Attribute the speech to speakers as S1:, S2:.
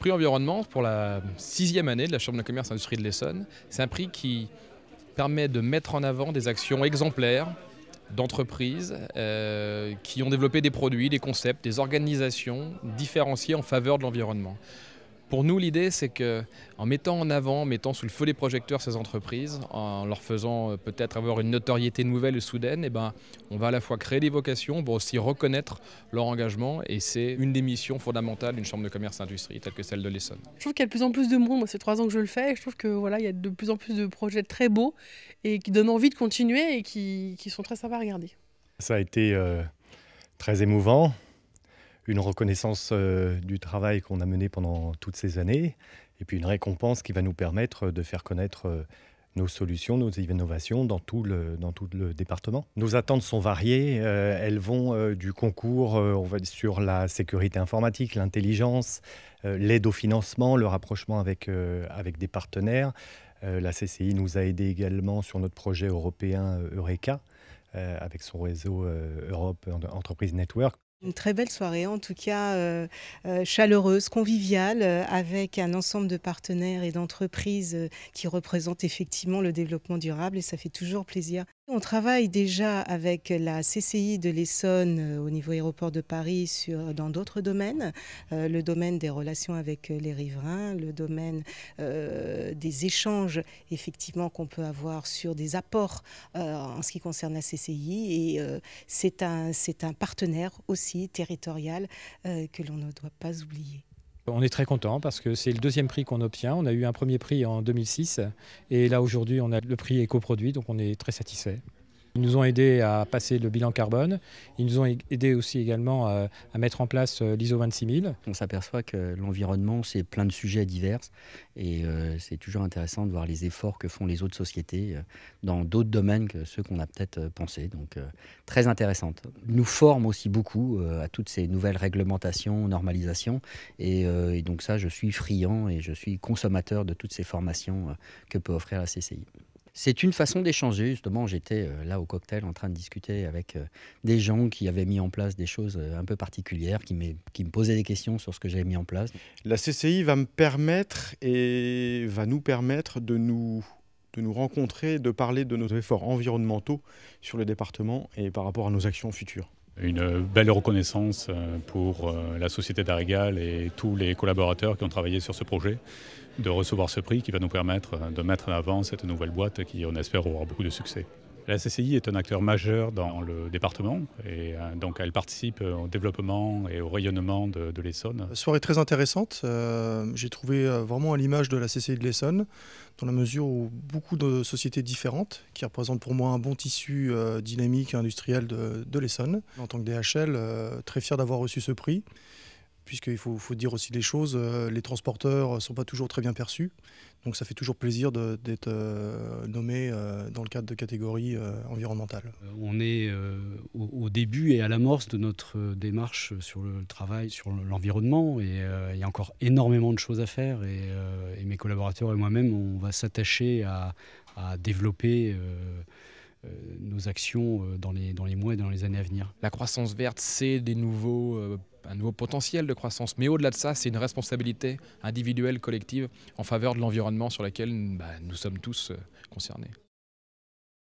S1: prix environnement pour la 6e année de la Chambre de commerce et d'industrie de l'Essonne. C'est un prix qui permet de mettre en avant des actions exemplaires d'entreprises qui ont développé des produits, des concepts, des organisations différenciées en faveur de l'environnement. Pour nous, l'idée, c'est qu'en mettant en avant, en mettant sous le feu des projecteurs ces entreprises, en leur faisant peut-être avoir une notoriété nouvelle et soudaine, on va à la fois créer des vocations, on va aussi reconnaître leur engagement, et c'est une des missions fondamentales d'une chambre de commerce et d'industrie telle que celle de l'Essonne.
S2: Je trouve qu'il y a de plus en plus de monde. Moi, c'est 3 ans que je le fais, et je trouve que voilà, il y a de plus en plus de projets très beaux et qui donnent envie de continuer et qui sont très sympas à regarder.
S3: Ça a été très émouvant, une reconnaissance du travail qu'on a mené pendant toutes ces années, et puis une récompense qui va nous permettre de faire connaître nos solutions, nos innovations dans tout le département. Nos attentes sont variées, elles vont du concours on va dire, sur la sécurité informatique, l'intelligence, l'aide au financement, le rapprochement avec des partenaires. La CCI nous a aidés également sur notre projet européen Eureka, avec son réseau Europe Entreprise Network.
S4: Une très belle soirée, en tout cas chaleureuse, conviviale, avec un ensemble de partenaires et d'entreprises qui représentent effectivement le développement durable, et ça fait toujours plaisir. On travaille déjà avec la CCI de l'Essonne au niveau aéroport de Paris dans d'autres domaines, le domaine des relations avec les riverains, le domaine des échanges effectivement qu'on peut avoir sur des apports en ce qui concerne la CCI, et c'est un partenaire aussi territorial que l'on ne doit pas oublier.
S5: On est très content parce que c'est le 2e prix qu'on obtient. On a eu un premier prix en 2006 et là aujourd'hui on a le prix éco-produit, donc on est très satisfait. Ils nous ont aidés à passer le bilan carbone. Ils nous ont aidés aussi également à mettre en place l'ISO 26000.
S6: On s'aperçoit que l'environnement, c'est plein de sujets divers, et c'est toujours intéressant de voir les efforts que font les autres sociétés dans d'autres domaines que ceux qu'on a peut-être pensés. Donc très intéressante. Ils nous forment aussi beaucoup à toutes ces nouvelles réglementations, normalisations, et donc ça, je suis friand et je suis consommateur de toutes ces formations que peut offrir la CCI. C'est une façon d'échanger, justement. J'étais là au cocktail en train de discuter avec des gens qui avaient mis en place des choses un peu particulières, qui me posaient des questions sur ce que j'avais mis en place.
S7: La CCI va me permettre et va nous permettre de nous rencontrer, de parler de nos efforts environnementaux sur le département et par rapport à nos actions futures.
S8: Une belle reconnaissance pour la société d'Arigal et tous les collaborateurs qui ont travaillé sur ce projet, de recevoir ce prix qui va nous permettre de mettre en avant cette nouvelle boîte qui, on espère, aura beaucoup de succès. La CCI est un acteur majeur dans le département, et donc elle participe au développement et au rayonnement de l'Essonne.
S9: Soirée très intéressante, j'ai trouvé vraiment à l'image de la CCI de l'Essonne, dans la mesure où beaucoup de sociétés différentes, qui représentent pour moi un bon tissu dynamique et industriel de l'Essonne. En tant que DHL, très fier d'avoir reçu ce prix, puisqu'il faut dire aussi les choses, les transporteurs ne sont pas toujours très bien perçus. Donc ça fait toujours plaisir d'être nommé dans le cadre de catégories environnementales.
S10: On est au début et à l'amorce de notre démarche sur le travail, sur l'environnement, et il y a encore énormément de choses à faire, et mes collaborateurs et moi-même, on va s'attacher à développer nos actions dans les mois et dans les années à venir.
S1: La croissance verte, c'est un nouveau potentiel de croissance, mais au-delà de ça, c'est une responsabilité individuelle, collective, en faveur de l'environnement sur laquelle nous sommes tous concernés.